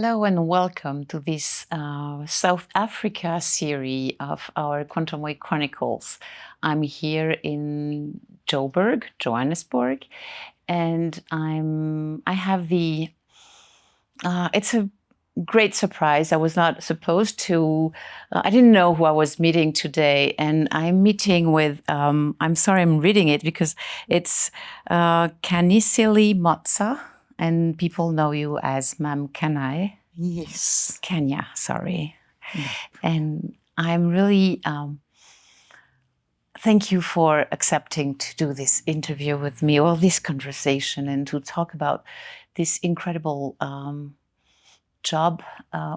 Hello and welcome to this South Africa series of our Quantum Way Chronicles. I'm here in Johannesburg, and it's a great surprise. I was not supposed to, I didn't know who I was meeting today, and I'm meeting with, I'm sorry I'm reading it because it's Khanyisile Motsa. And people know you as Mam Khanyi. Yes. Kenya, sorry. And I'm really, thank you for accepting to do this interview with me, or this conversation, and to talk about this incredible job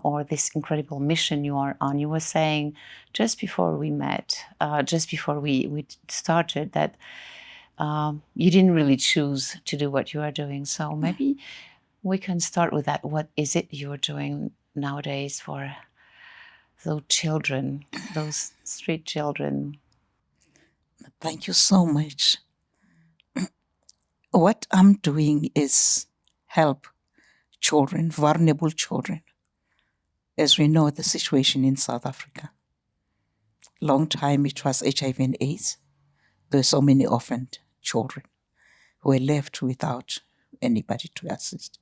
or this incredible mission you are on. You were saying just before we met, just before we started, that you didn't really choose to do what you are doing. So maybe we can start with that. What is it you're doing nowadays for those children, those street children? Thank you so much. What I'm doing is help children, vulnerable children. As we know, the situation in South Africa. Long time it was HIV and AIDS. There were so many orphaned children who were left without anybody to assist.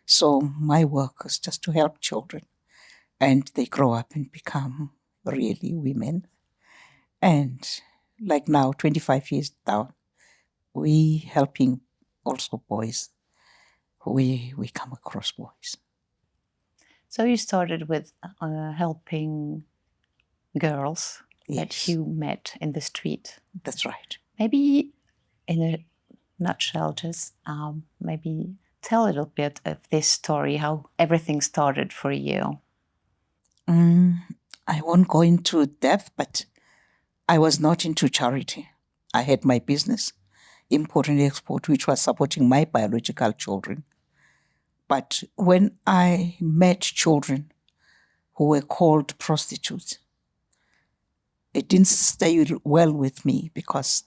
So my work is just to help children, and they grow up and become really women. And like now, 25 years down, we helping also boys. We come across boys. So you started with helping girls that Yes, you met in the street. that's right. Maybe in a nutshell, just maybe tell a little bit of this story, how everything started for you. I won't go into depth, but I was not into charity. I had my business, import and export, which was supporting my biological children. But when I met children who were called prostitutes, it didn't stay well with me because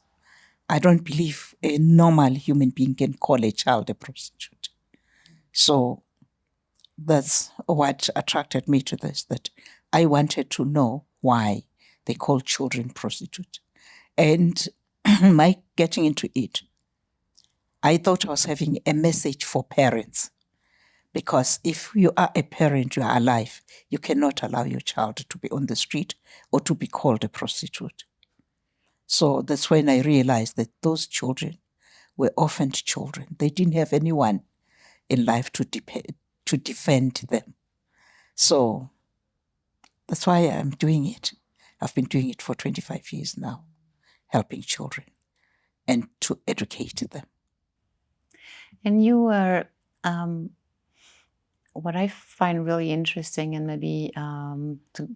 I don't believe a normal human being can call a child a prostitute. So that's what attracted me to this, that I wanted to know why they call children prostitutes. And my getting into it, I thought I was having a message for parents. Because if you are a parent, you are alive, you cannot allow your child to be on the street or to be called a prostitute. So that's when I realized that those children were orphaned children. They didn't have anyone in life to defend them. So that's why I'm doing it. I've been doing it for 25 years now, helping children and to educate them. And you were, what I find really interesting, and maybe to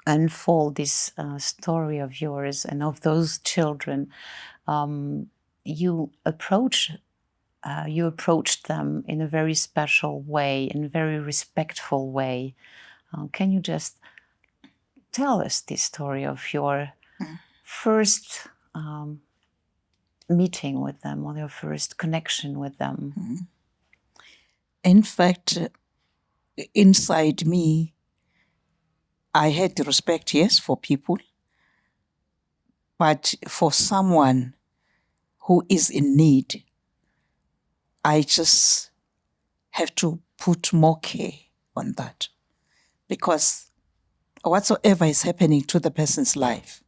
unfold this story of yours and of those children, you approached them in a very special way, in a very respectful way. Can you just tell us this story of your first meeting with them, or your first connection with them? In fact, inside me, I had respect, yes, for people, but for someone who is in need, I just have to put more care on that. Because whatsoever is happening to the person's life,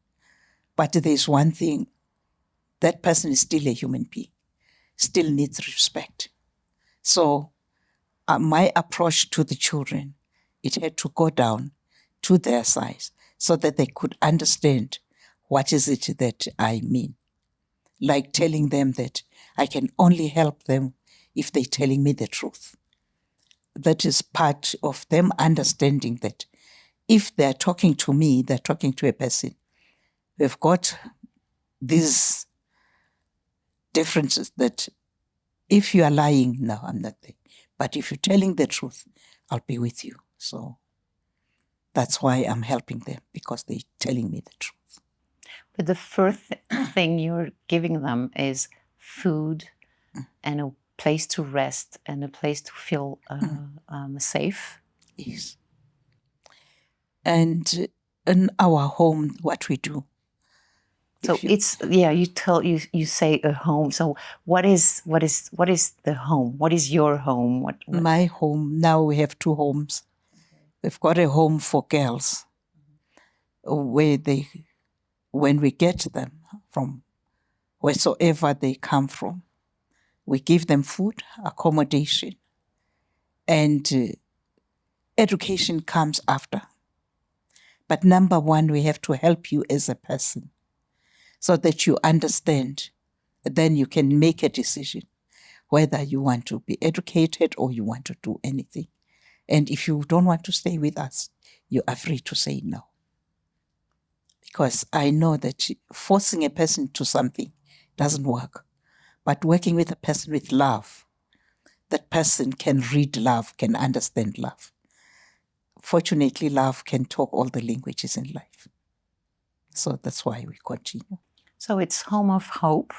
but there's one thing, that person is still a human being, still needs respect. So my approach to the children, it had to go down to their size so that they could understand what is it that I mean. Like telling them that I can only help them if they're telling me the truth. That is part of them understanding that if they're talking to me, they're talking to a person. We've got these differences that if you are lying, no, I'm not there. But if you're telling the truth, I'll be with you. So that's why I'm helping them, because they're telling me the truth. But the first thing you're giving them is food and a place to rest and a place to feel safe. Yes. And in our home, what we do. So you say a home. So what is the home? What is your home? What My home, now we have two homes. We've got a home for girls where when we get them from wheresoever they come from, we give them food, accommodation, and education comes after. But number one, we have to help you as a person so that you understand. Then you can make a decision whether you want to be educated or you want to do anything. And if you don't want to stay with us, you are free to say no. Because I know that forcing a person to something doesn't work. But working with a person with love, that person can read love, can understand love. Fortunately, love can talk all the languages in life. So that's why we continue. So it's Home of Hope.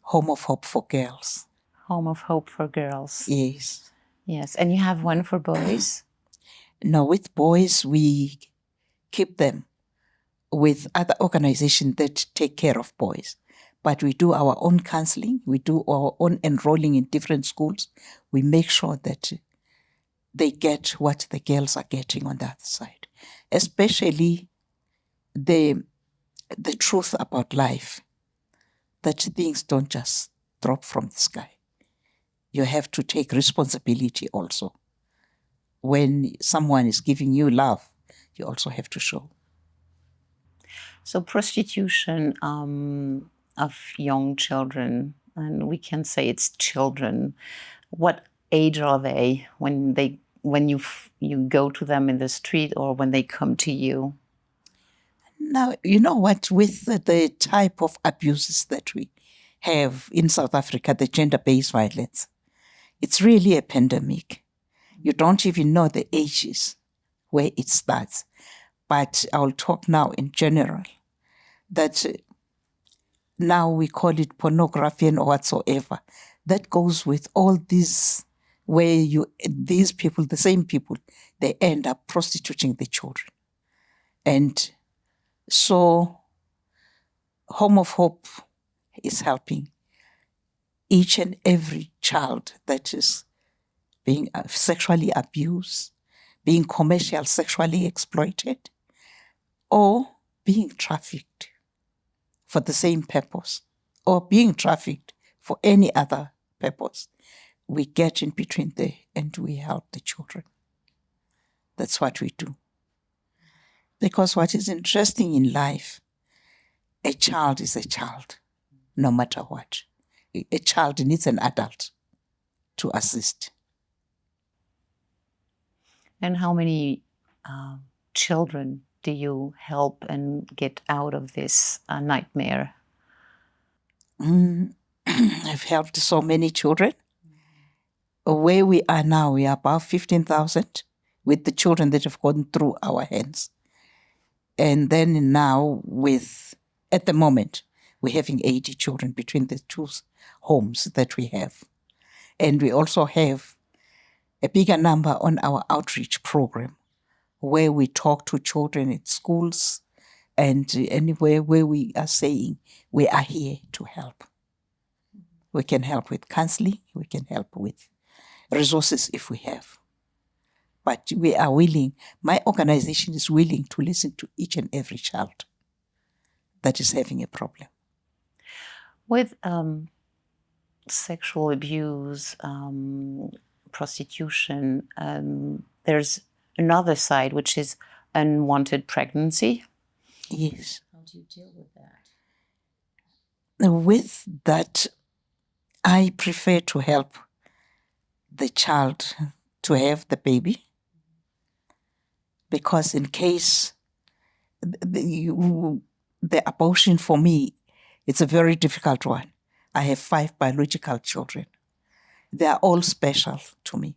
Home of Hope for girls. Home of Hope for girls. Yes. Yes. And you have one for boys? No, with boys, we keep them with other organizations that take care of boys. But we do our own counseling. We do our own enrolling in different schools. We make sure that they get what the girls are getting on the other side, especially the truth about life, that things don't just drop from the sky. You have to take responsibility also. When someone is giving you love, you also have to show. So prostitution of young children, and we can say it's children. What age are they when you go to them in the street or when they come to you? Now, you know what, with the type of abuses that we have in South Africa, the gender-based violence, it's really a pandemic. You don't even know the ages where it starts. But I'll talk now in general, that now we call it pornography and whatsoever. That goes with all these, where these people, the same people, they end up prostituting the children. And so Home of Hope is helping each and every child that is being sexually abused, being commercially sexually exploited, or being trafficked for the same purpose, or being trafficked for any other purpose. We get in between there and we help the children. That's what we do. Because what is interesting in life, a child is a child, no matter what. A child needs an adult to assist. And how many children do you help and get out of this nightmare? I've helped so many children. Where we are now, we are about 15,000 with the children that have gone through our hands. And then now at the moment, we're having 80 children between the two homes that we have. And we also have a bigger number on our outreach program, where we talk to children at schools and anywhere where we are saying we are here to help. We can help with counseling, we can help with resources if we have. But we are willing, my organization is willing to listen to each and every child that is having a problem. With sexual abuse, prostitution, there's another side, which is unwanted pregnancy. Yes. How do you deal with that? With that, I prefer to help the child to have the baby, because in case the abortion for me, it's a very difficult one. I have 5 biological children. They are all special to me.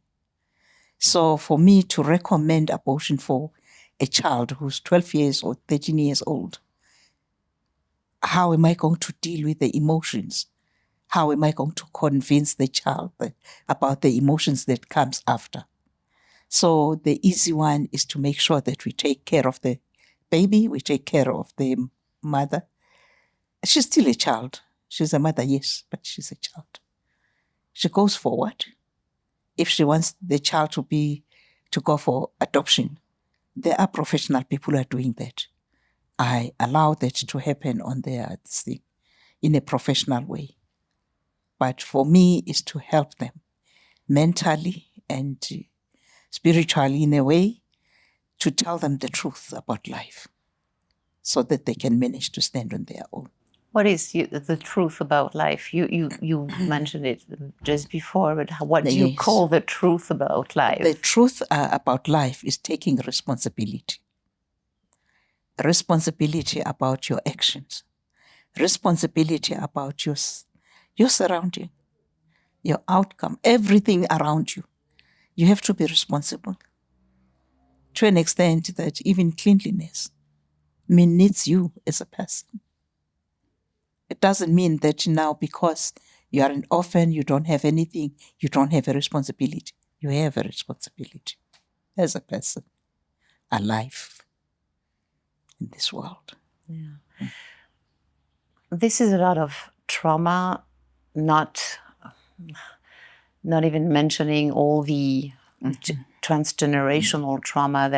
So for me to recommend abortion for a child who's 12 years or 13 years old, how am I going to deal with the emotions? How am I going to convince the child about the emotions that comes after? So the easy one is to make sure that we take care of the baby, we take care of the mother. She's still a child. She's a mother, yes, but she's a child. She goes forward. If she wants the child to go for adoption, there are professional people who are doing that. I allow that to happen on their thing in a professional way. But for me, is to help them mentally and spiritually in a way, to tell them the truth about life so that they can manage to stand on their own. What is the truth about life? You mentioned it just before, but what do you call the truth about life? The truth about life is taking responsibility. Responsibility about your actions. Responsibility about your surrounding, your outcome, everything around you. You have to be responsible to an extent that even cleanliness needs you as a person. It doesn't mean that now because you are an orphan, you don't have anything, you don't have a responsibility. You have a responsibility as a person alive in this world. Yeah. This is a lot of trauma, not even mentioning all the transgenerational trauma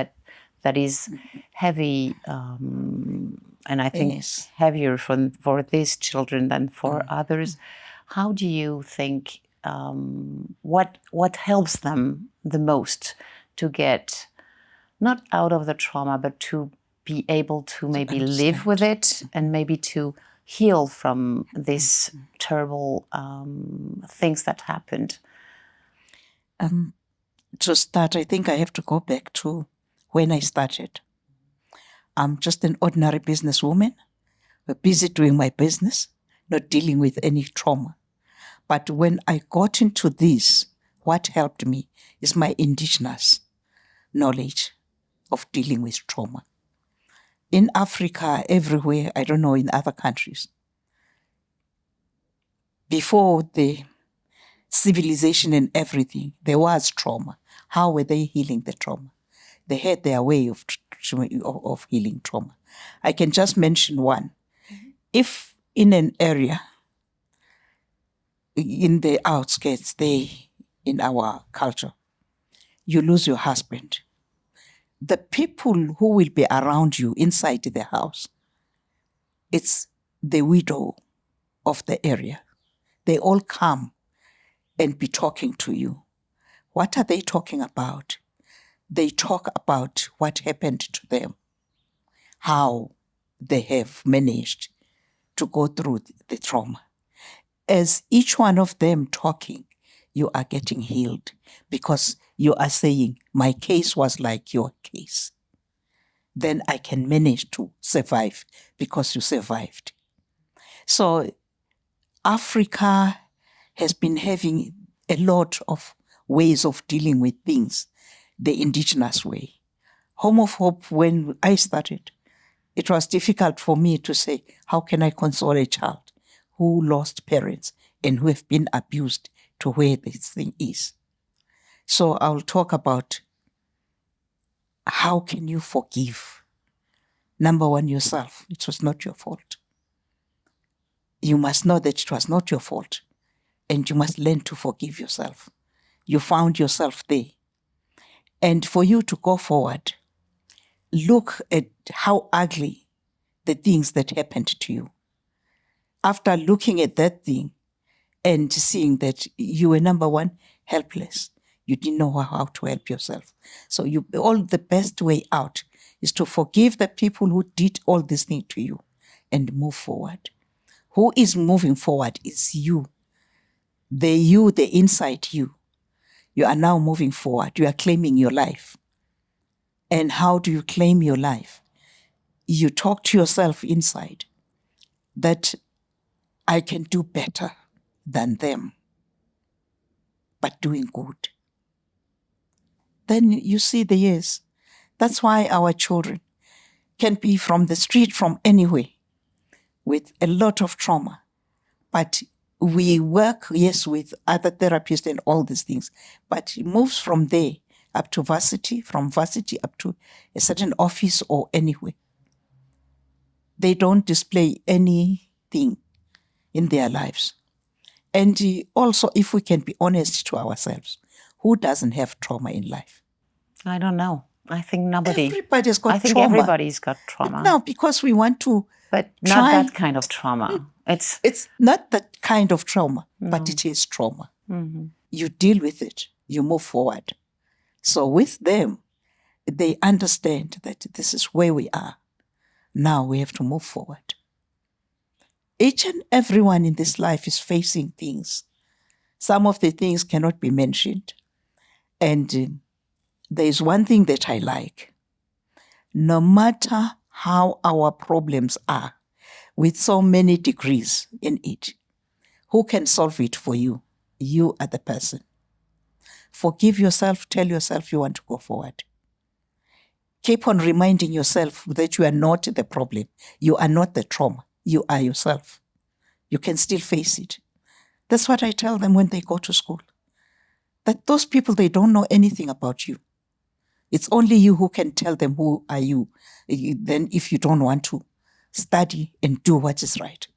that is heavy, and I think heavier for these children than for others. How do you think, what helps them the most to get not out of the trauma, but to be able to maybe live with it and maybe to heal from these terrible things that happened? To start, I think I have to go back to when I started. I'm just an ordinary businesswoman, busy doing my business, not dealing with any trauma. But when I got into this, what helped me is my indigenous knowledge of dealing with trauma. In Africa, everywhere, I don't know, in other countries, before the civilization and everything, there was trauma. How were they healing the trauma? They had their way of healing trauma. I can just mention one. If in an area, in the outskirts, in our culture, you lose your husband, the people who will be around you inside the house, it's the widow of the area. They all come and be talking to you. What are they talking about? They talk about what happened to them, how they have managed to go through the trauma. As each one of them talking, you are getting healed because you are saying, my case was like your case. Then I can manage to survive because you survived. So Africa has been having a lot of ways of dealing with things, the indigenous way. Home of Hope, when I started, it was difficult for me to say, how can I console a child who lost parents and who have been abused to where this thing is? So I'll talk about how can you forgive? Number one, yourself. It was not your fault. You must know that it was not your fault, and you must learn to forgive yourself. You found yourself there. And for you to go forward, look at how ugly the things that happened to you. After looking at that thing and seeing that you were, number one, helpless, you didn't know how to help yourself. So the best way out is to forgive the people who did all this thing to you and move forward. Who is moving forward is you. The inside you. You are now moving forward. You are claiming your life. And how do you claim your life? You talk to yourself inside that I can do better than them, but doing good. Then you see the years. That's why our children can be from the street, from anywhere, with a lot of trauma. But we work, yes, with other therapists and all these things, but it moves from there up to varsity, from varsity up to a certain office or anywhere. They don't display anything in their lives. And also, if we can be honest to ourselves, who doesn't have trauma in life? I don't know. I think nobody. Everybody's got I think trauma. everybody's got trauma. No, because we want to. But not that kind of trauma. It's not that kind of trauma, No. but it is trauma. Mm-hmm. You deal with it, you move forward. So with them, they understand that this is where we are. Now we have to move forward. Each and everyone in this life is facing things. Some of the things cannot be mentioned. And there is one thing that I like. No matter how our problems are, with so many degrees in it, who can solve it for you? You are the person. Forgive yourself, tell yourself you want to go forward. Keep on reminding yourself that you are not the problem. You are not the trauma. You are yourself. You can still face it. That's what I tell them when they go to school. That those people, they don't know anything about you. It's only you who can tell them who are you. Then if you don't want to, study and do what is right.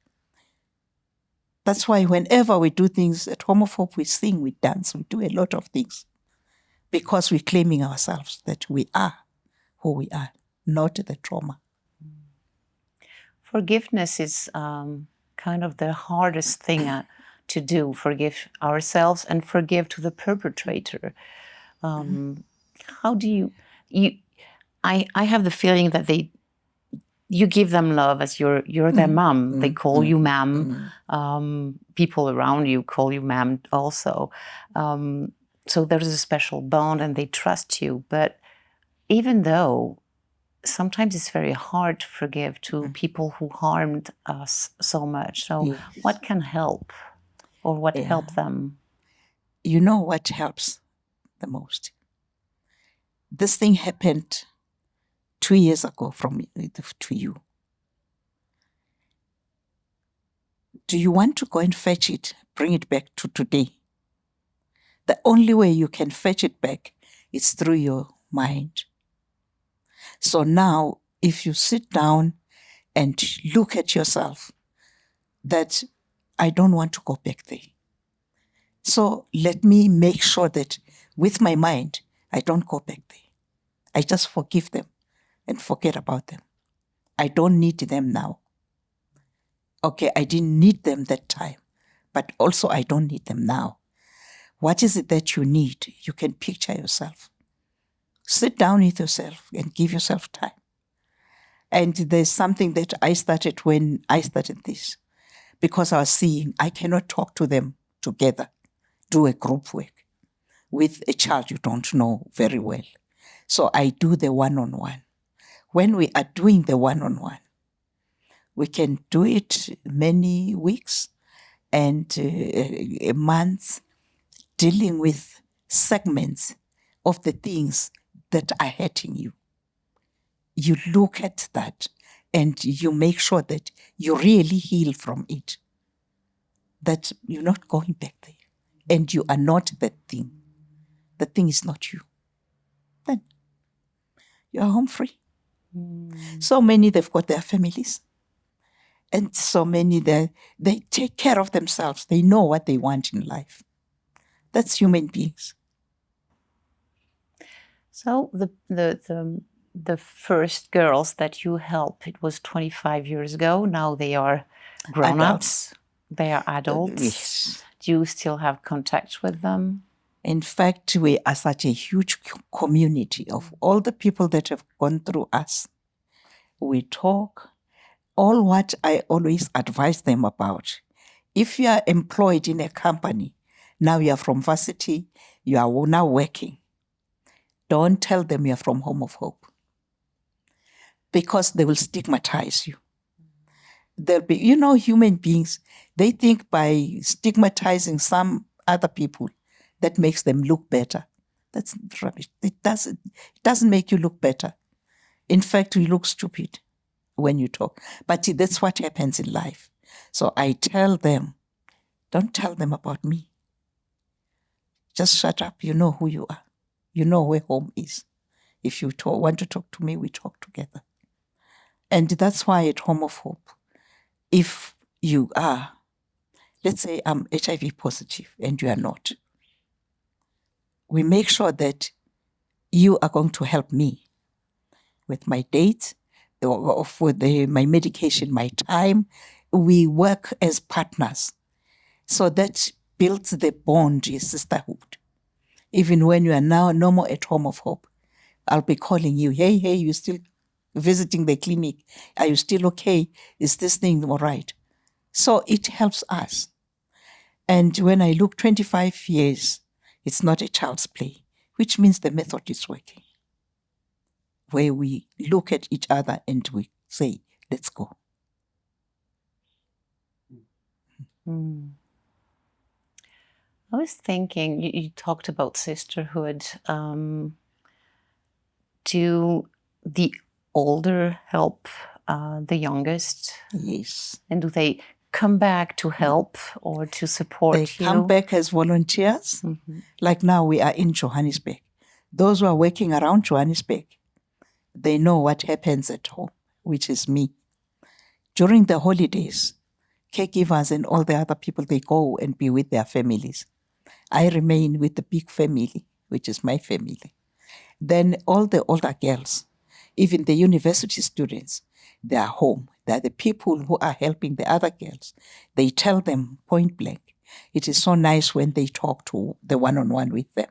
That's why whenever we do things at Homophobe, we sing, we dance, we do a lot of things. Because we're claiming ourselves that we are who we are, not the trauma. Forgiveness is kind of the hardest thing to do. Forgive ourselves and forgive to the perpetrator. How do you I have the feeling that you give them love as you're their mom. They call you Mam. People around you call you Mam also. So there's a special bond and they trust you. But even though sometimes it's very hard to forgive to people who harmed us so much. So what can help or what help them? You know what helps the most? This thing happened 2 years ago to you. Do you want to go and fetch it, bring it back to today? The only way you can fetch it back is through your mind. So now, if you sit down and look at yourself, that I don't want to go back there. So let me make sure that with my mind, I don't go back there. I just forgive them and forget about them. I don't need them now. Okay, I didn't need them that time, but also I don't need them now. What is it that you need? You can picture yourself. Sit down with yourself and give yourself time. And there's something that I started when I started this, because I was seeing I cannot talk to them together, do a group work with a child you don't know very well. So I do the one-on-one. When we are doing the one-on-one, we can do it many weeks and a month, dealing with segments of the things that are hurting you. You look at that and you make sure that you really heal from it, that you're not going back there and you are not that thing. The thing is not you. Then you are home free. So many, they've got their families. And so many, they take care of themselves. They know what they want in life. That's human beings. So the first girls that you helped, it was 25 years ago. Now they are grown-ups. They are adults. Yes. Do you still have contact with them? In fact, we are such a huge community of all the people that have gone through us. We talk. All what I always advise them about. If you are employed in a company, now you are from varsity, you are now working, don't tell them you are from Home of Hope, because they will stigmatize you. They'll be, human beings, they think by stigmatizing some other people, that makes them look better. That's rubbish. It doesn't make you look better. In fact, you look stupid when you talk. But that's what happens in life. So I tell them, don't tell them about me. Just shut up. You know who you are. You know where home is. If you want to talk to me, we talk together. And that's why at Home of Hope, if you are, let's say I'm HIV positive and you are not, we make sure that you are going to help me with my dates, or for my medication, my time. We work as partners. So that builds the bond, sisterhood. Even when you are now no more at Home of Hope, I'll be calling you. Hey, you still visiting the clinic? Are you still okay? Is this thing all right? So it helps us. And when I look 25 years, it's not a child's play, which means the method is working. Where we look at each other and we say, let's go. Mm. I was thinking, you talked about sisterhood. Do the older help the youngest? Yes. And do they come back to help or to support They you? come back as volunteers. Mm-hmm. Like now we are in Johannesburg. Those who are working around Johannesburg, they know what happens at home, which is me. During the holidays, caregivers and all the other people, they go and be with their families. I remain with the big family, which is my family. Then all the older girls, even the university students, they are home. They are the people who are helping the other girls. They tell them point blank. It is so nice when they talk to the one-on-one with them.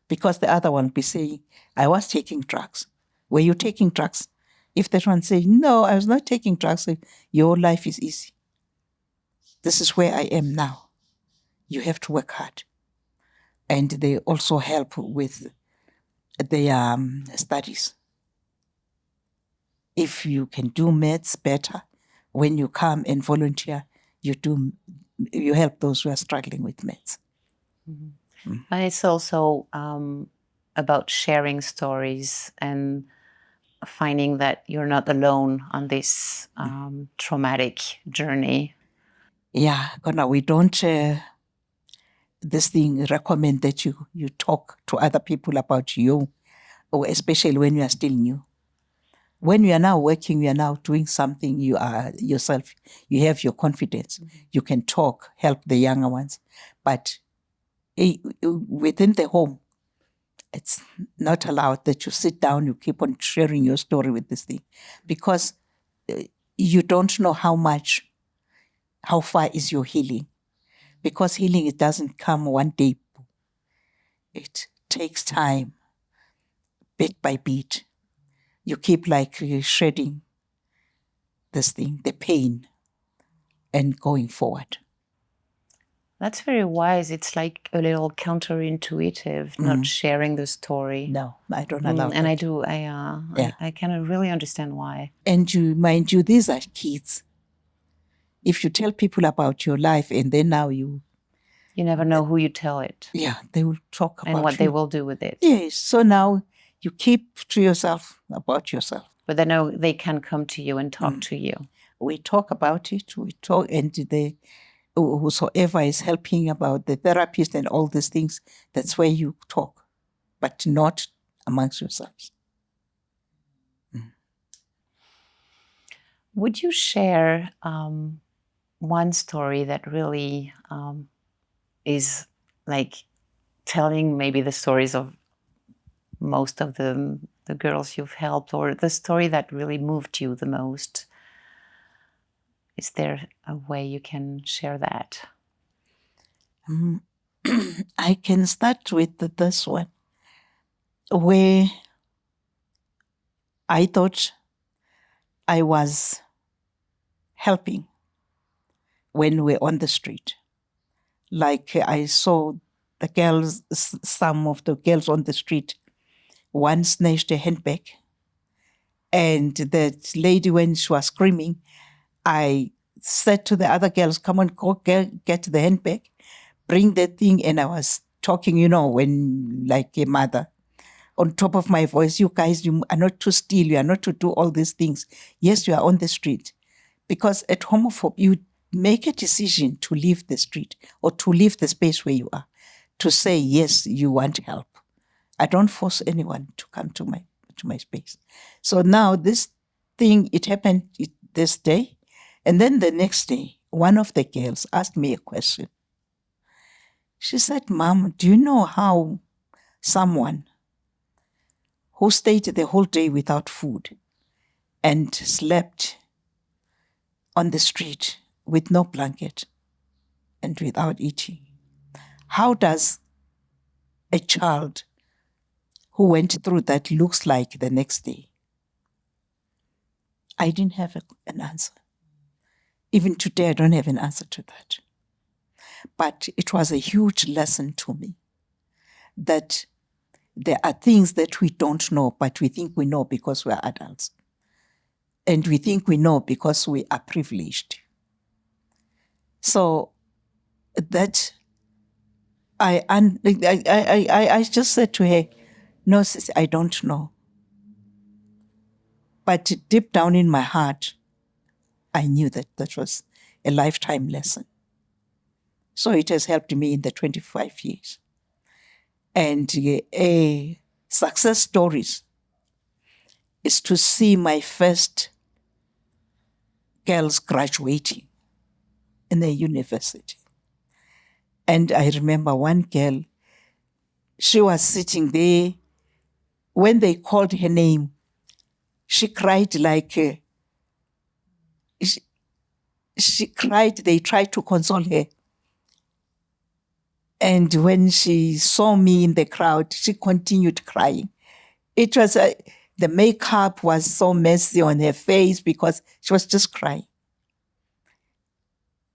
Because the other one will be saying, I was taking drugs. Were you taking drugs? If that one says, no, I was not taking drugs, your life is easy. This is where I am now. You have to work hard. And they also help with their studies. If you can do maths better, when you come and volunteer, you help those who are struggling with maths. Mm-hmm. Mm. And it's also about sharing stories and finding that you're not alone on this traumatic journey. Yeah, Kona, we don't recommend that you talk to other people about you, or especially when you are still new. When you are now working, you are now doing something, you are yourself, you have your confidence, you can talk, help the younger ones. But within the home, it's not allowed that you sit down, you keep on sharing your story with this thing, because you don't know how far is your healing. Because healing, it doesn't come one day. It takes time, bit by bit. You keep like shedding this thing, the pain, and going forward. That's very wise. It's like a little counterintuitive, not sharing the story. No, I don't allow that. And I do. I kind of really understand why. And mind you, these are kids. If you tell people about your life and then now you never know who you tell it. Yeah, they will talk about and what you. they will do with it. Yes, so now you keep to yourself about yourself. But they know they can come to you and talk to you. We talk about it. We talk, and whosoever is helping about the therapist and all these things, that's where you talk, but not amongst yourselves. Would you share one story that really is like telling maybe the stories of most of the girls you've helped, or the story that really moved you the most? Is there a way you can share that? I can start with this one, where I thought I was helping when we're on the street. Like I saw the girls, some of the girls on the street, one snatched a handbag, and that lady, when she was screaming, I said to the other girls, come on, go get the handbag, bring that thing. And I was talking, when like a mother, on top of my voice, you guys, you are not to steal, you are not to do all these things. Yes, you are on the street. Because at Home of Hope, you make a decision to leave the street or to leave the space where you are, to say, yes, you want help. I don't force anyone to come to my space. So now this thing, it happened this day. And then the next day, one of the girls asked me a question. She said, "Mom, do you know how someone who stayed the whole day without food and slept on the street with no blanket and without eating, how does a child who went through that looks like the next day?" I didn't have an answer. Even today, I don't have an answer to that. But it was a huge lesson to me that there are things that we don't know, but we think we know because we are adults. And we think we know because we are privileged. So that I just said to her, "No, sis, I don't know." But deep down in my heart, I knew that that was a lifetime lesson. So it has helped me in the 25 years. And a success stories is to see my first girls graduating in the university. And I remember one girl, she was sitting there. When they called her name, she cried like, she cried. They tried to console her. And when she saw me in the crowd, she continued crying. It was, the makeup was so messy on her face because she was just crying.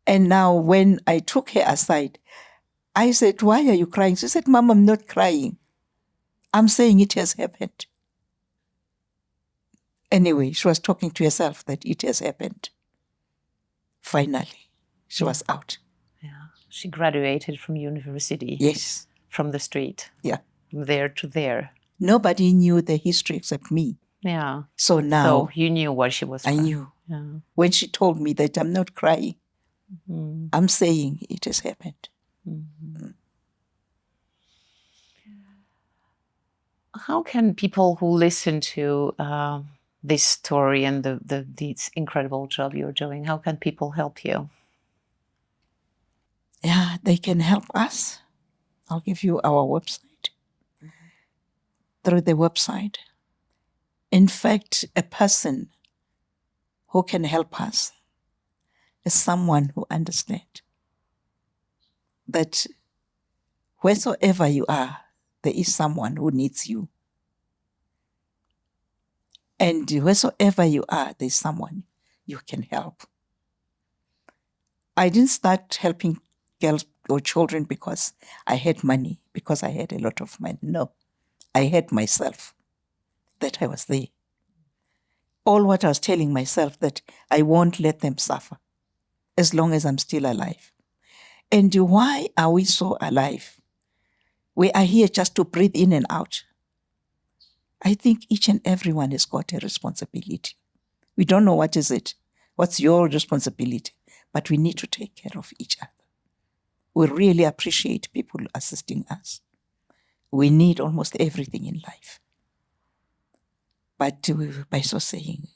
And now when I took her aside, I said, "Why are you crying?" She said, "Mom, I'm not crying. I'm saying it has happened." Anyway, she was talking to herself that it has happened. Finally, she was out. Yeah. She graduated from university. Yes. From the street. Yeah. From there to there. Nobody knew the history except me. Yeah. So now. So you knew what she was crying. I knew. Yeah. When she told me that I'm not crying, I'm saying it has happened. How can people who listen to this story and this incredible job you're doing, how can people help you? Yeah, they can help us. I'll give you our website. Through the website. In fact, a person who can help us is someone who understands that wheresoever you are, there is someone who needs you. And wheresoever you are, there's someone you can help. I didn't start helping girls or children because I had money, because I had a lot of money. No, I had myself, that I was there. All what I was telling myself, that I won't let them suffer as long as I'm still alive. And why are we so alive? We are here just to breathe in and out. I think each and everyone has got a responsibility. We don't know what is it. What's your responsibility? But we need to take care of each other. We really appreciate people assisting us. We need almost everything in life. But by so saying,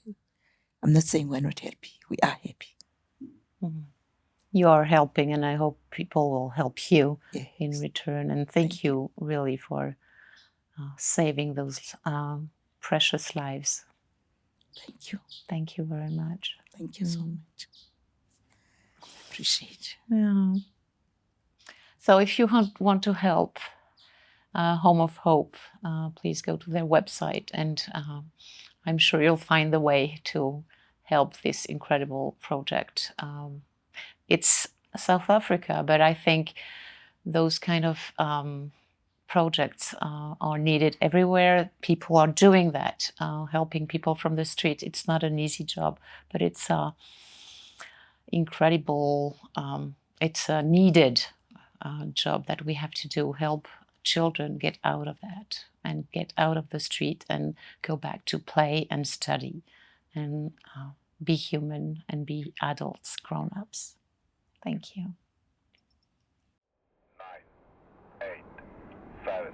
I'm not saying we're not happy. We are happy. You are helping, and I hope people will help you Yes. in return. And thank you really for saving those precious lives. Thank you. Thank you very much. Thank you so much. Appreciate it. Yeah. So if you want to help Home of Hope, please go to their website, and I'm sure you'll find the way to help this incredible project. It's South Africa, but I think those kind of projects are needed everywhere. People are doing that, helping people from the street. It's not an easy job, but it's incredible. It's a needed job that we have to do, help children get out of that and get out of the street and go back to play and study and be human and be adults, grown-ups. Thank you. 9, 8, 7,